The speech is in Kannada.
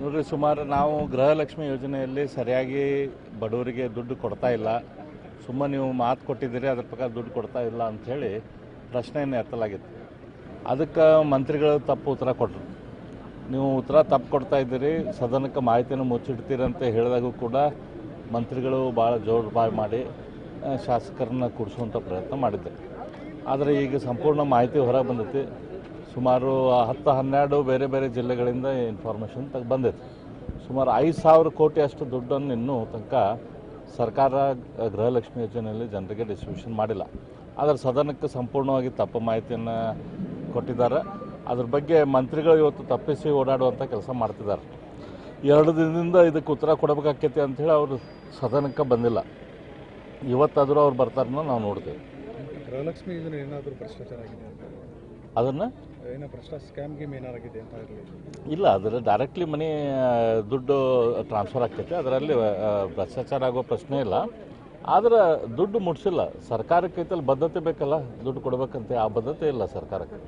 ನೋಡ್ರಿ, ಸುಮಾರು ನಾವು ಗೃಹಲಕ್ಷ್ಮಿ ಯೋಜನೆಯಲ್ಲಿ ಸರಿಯಾಗಿ ಬಡವರಿಗೆ ದುಡ್ಡು ಕೊಡ್ತಾ ಇಲ್ಲ. ಸುಮ್ಮನೆ ನೀವು ಮಾತು ಕೊಟ್ಟಿದ್ದೀರಿ, ಅದ್ರ ಪ್ರಕಾರ ದುಡ್ಡು ಕೊಡ್ತಾ ಇಲ್ಲ ಅಂಥೇಳಿ ಪ್ರಶ್ನೆಯನ್ನು ಎತ್ತಲಾಗಿತ್ತು. ಅದಕ್ಕೆ ಮಂತ್ರಿಗಳು ತಪ್ಪು ಉತ್ತರ ಕೊಟ್ಟರು. ನೀವು ಉತ್ತರ ತಪ್ಪು ಕೊಡ್ತಾ ಇದ್ದೀರಿ, ಸದನಕ್ಕೆ ಮಾಹಿತಿಯನ್ನು ಮುಚ್ಚಿಡ್ತೀರಿ ಅಂತ ಹೇಳಿದಾಗೂ ಕೂಡ ಮಂತ್ರಿಗಳು ಭಾಳ ಜೋರು ಬಾಯಿ ಮಾಡಿ ಶಾಸಕರನ್ನ ಕೂಡಿಸುವಂಥ ಪ್ರಯತ್ನ ಮಾಡಿದ್ದೆ. ಆದರೆ ಈಗ ಸಂಪೂರ್ಣ ಮಾಹಿತಿ ಹೊರಗೆ ಬಂದೈತಿ. ಸುಮಾರು 10-12 ಬೇರೆ ಬೇರೆ ಜಿಲ್ಲೆಗಳಿಂದ ಇನ್ಫಾರ್ಮೇಷನ್ ಬಂದೈತೆ. ಸುಮಾರು 5,000 ಕೋಟಿ ಅಷ್ಟು ದುಡ್ಡನ್ನು ಇನ್ನೂ ತನಕ ಸರ್ಕಾರ ಗೃಹಲಕ್ಷ್ಮಿ ಯೋಜನೆಯಲ್ಲಿ ಜನರಿಗೆ ಡಿಸ್ಟ್ರಿಬ್ಯೂಷನ್ ಮಾಡಿಲ್ಲ. ಆದರೆ ಸದನಕ್ಕೆ ಸಂಪೂರ್ಣವಾಗಿ ತಪ್ಪು ಮಾಹಿತಿಯನ್ನು ಕೊಟ್ಟಿದ್ದಾರೆ. ಅದ್ರ ಬಗ್ಗೆ ಮಂತ್ರಿಗಳು ಇವತ್ತು ತಪ್ಪಿಸಿ ಓಡಾಡುವಂಥ ಕೆಲಸ ಮಾಡ್ತಿದ್ದಾರೆ. 2 ದಿನದಿಂದ ಇದಕ್ಕೆ ಉತ್ತರ ಕೊಡಬೇಕಾಗ್ತೈತಿ ಅಂಥೇಳಿ ಅವರು ಸದನಕ್ಕೆ ಬಂದಿಲ್ಲ. ಇವತ್ತಾದರೂ ಅವ್ರು ಬರ್ತಾರನ್ನ ನಾವು ನೋಡ್ತೇವೆ. ಗೃಹಲಕ್ಷ್ಮಿ ಯೋಜನೆ ಏನಾದರೂ ಭ್ರಷ್ಟಾಚಾರ ಆಗಿದೆ ಅದನ್ನು ಏನೋ ಸ್ಕ್ಯಾಮ್ ಗೇಮ್ ಏನಾರಾಗಿದೆ ಅಂತ ಇರಲಿ ಇಲ್ಲ, ಅದರ ಡೈರೆಕ್ಟ್ಲಿ ಮನಿ ದುಡ್ಡು ಟ್ರಾನ್ಸ್ಫರ್ ಆಗ್ತೈತೆ. ಅದರಲ್ಲಿ ಭ್ರಷ್ಟಾಚಾರ ಆಗೋ ಪ್ರಶ್ನೆ ಇಲ್ಲ. ಆದರೆ ದುಡ್ಡು ಮುಟ್ಸಿಲ್ಲ. ಸರ್ಕಾರಕ್ಕೆ ಐತಲ್ಲಿ ಬದ್ಧತೆ ಬೇಕಲ್ಲ, ದುಡ್ಡು ಕೊಡಬೇಕಂತ. ಆ ಬದ್ಧತೆ ಇಲ್ಲ ಸರ್ಕಾರಕ್ಕೆ.